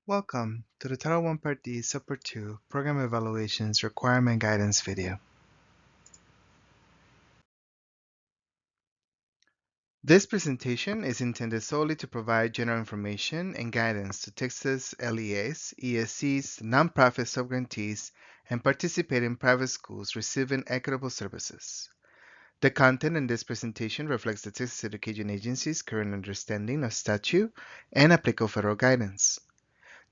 Welcome to the Title 1 Part D Subpart 2 Program Evaluations Requirement Guidance video. This presentation is intended solely to provide general information and guidance to Texas LEAs, ESCs, nonprofit subgrantees, and participating private schools receiving equitable services. The content in this presentation reflects the Texas Education Agency's current understanding of statute and applicable federal guidance.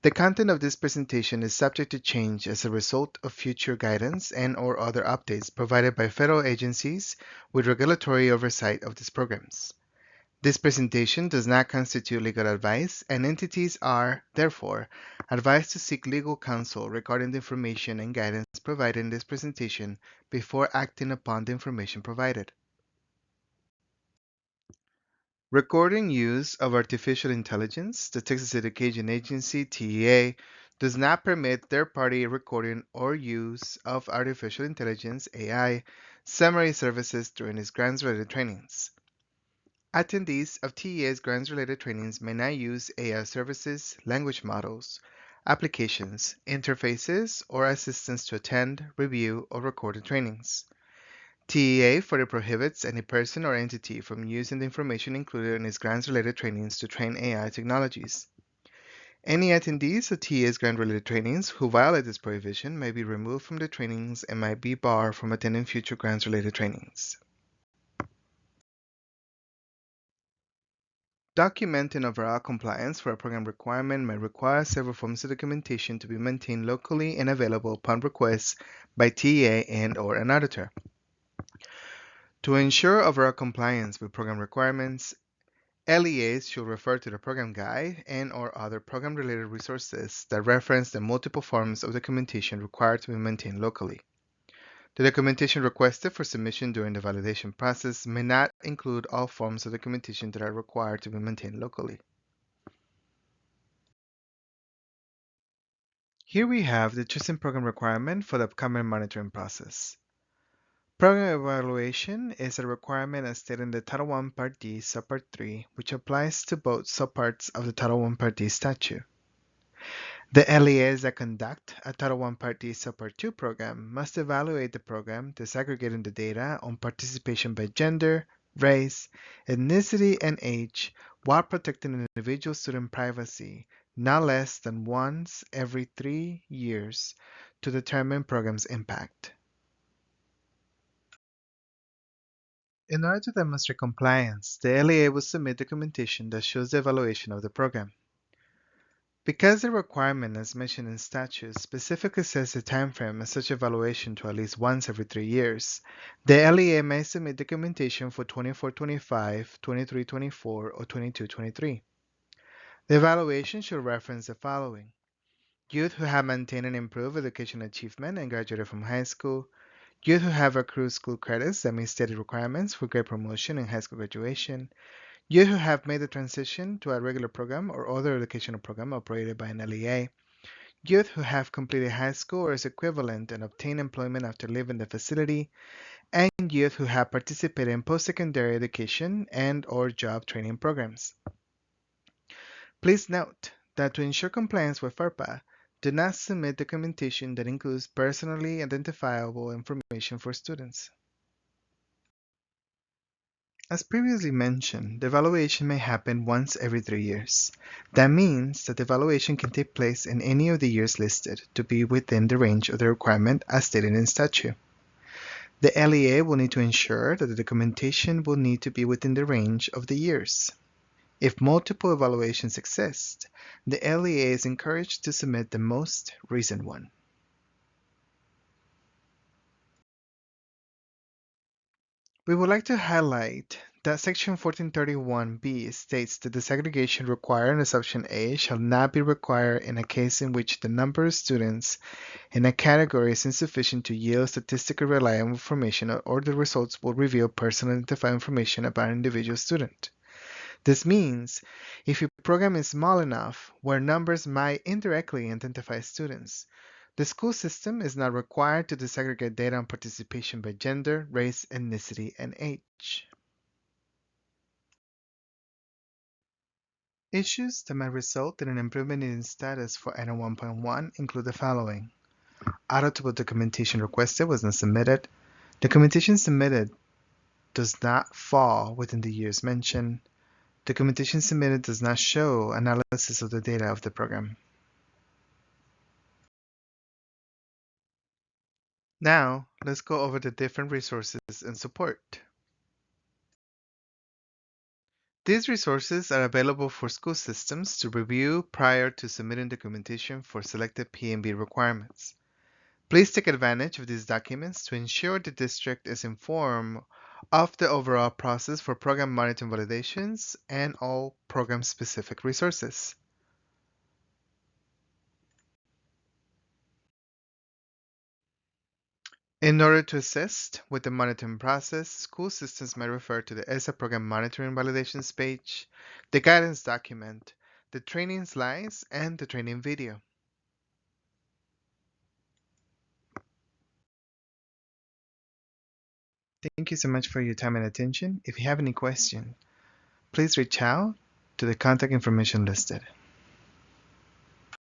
The content of this presentation is subject to change as a result of future guidance and/or other updates provided by federal agencies with regulatory oversight of these programs. This presentation does not constitute legal advice, and entities are, therefore, advised to seek legal counsel regarding the information and guidance provided in this presentation before acting upon the information provided. Recording use of artificial intelligence, the Texas Education Agency, TEA, does not permit third-party recording or use of artificial intelligence, AI, summary services during its grants-related trainings. Attendees of TEA's grants-related trainings may not use AI services, language models, applications, interfaces, or assistance to attend, review, or record the trainings. TEA further prohibits any person or entity from using the information included in its grants-related trainings to train AI technologies. Any attendees of TEA's grant-related trainings who violate this prohibition may be removed from the trainings and might be barred from attending future grants-related trainings. Documenting overall compliance for a program requirement may require several forms of documentation to be maintained locally and available upon request by TEA and/or an auditor. To ensure overall compliance with program requirements, LEAs should refer to the program guide and/or other program-related resources that reference the multiple forms of documentation required to be maintained locally. The documentation requested for submission during the validation process may not include all forms of documentation that are required to be maintained locally. Here we have the chosen program requirement for the upcoming monitoring process. Program evaluation is a requirement as stated in the Title I Part D, Subpart 3, which applies to both subparts of the Title I Part D statute. The LEAs that conduct a Title I Part D Subpart 2 program must evaluate the program, disaggregating the data on participation by gender, race, ethnicity, and age, while protecting individual student privacy not less than once every 3 years to determine program's impact. In order to demonstrate compliance, the LEA will submit documentation that shows the evaluation of the program. Because the requirement, as mentioned in statute, specifically sets the timeframe of such evaluation to at least once every 3 years, the LEA may submit documentation for 24-25, 23-24, or 22-23. The evaluation should reference the following: youth who have maintained and improved education achievement and graduated from high school, youth who have accrued school credits that meet stated requirements for grade promotion and high school graduation, youth who have made the transition to a regular program or other educational program operated by an LEA, youth who have completed high school or its equivalent and obtained employment after leaving the facility, and youth who have participated in post-secondary education and/or job training programs. Please note that to ensure compliance with FERPA, do not submit documentation that includes personally identifiable information for students. As previously mentioned, the evaluation may happen once every 3 years. That means that the evaluation can take place in any of the years listed to be within the range of the requirement as stated in statute. The LEA will need to ensure that the documentation will need to be within the range of the years. If multiple evaluations exist, the LEA is encouraged to submit the most recent one. We would like to highlight that Section 1431B states that the segregation required in Subsection A shall not be required in a case in which the number of students in a category is insufficient to yield statistically reliable information or the results will reveal personally identified information about an individual student. This means if your program is small enough where numbers might indirectly identify students, the school system is not required to disaggregate data on participation by gender, race, ethnicity, and age. Issues that may result in an improvement in status for Item 1.1 include the following. Auditable documentation requested was not submitted. Documentation submitted does not fall within the years mentioned. Documentation submitted does not show analysis of the data of the program. Now, let's go over the different resources and support. These resources are available for school systems to review prior to submitting documentation for selected PMV requirements. Please take advantage of these documents to ensure the district is informed of the overall process for program monitoring validations and all program-specific resources. In order to assist with the monitoring process, school systems may refer to the ESA Program Monitoring Validations page, the guidance document, the training slides, and the training video. Thank you so much for your time and attention. If you have any questions, please reach out to the contact information listed.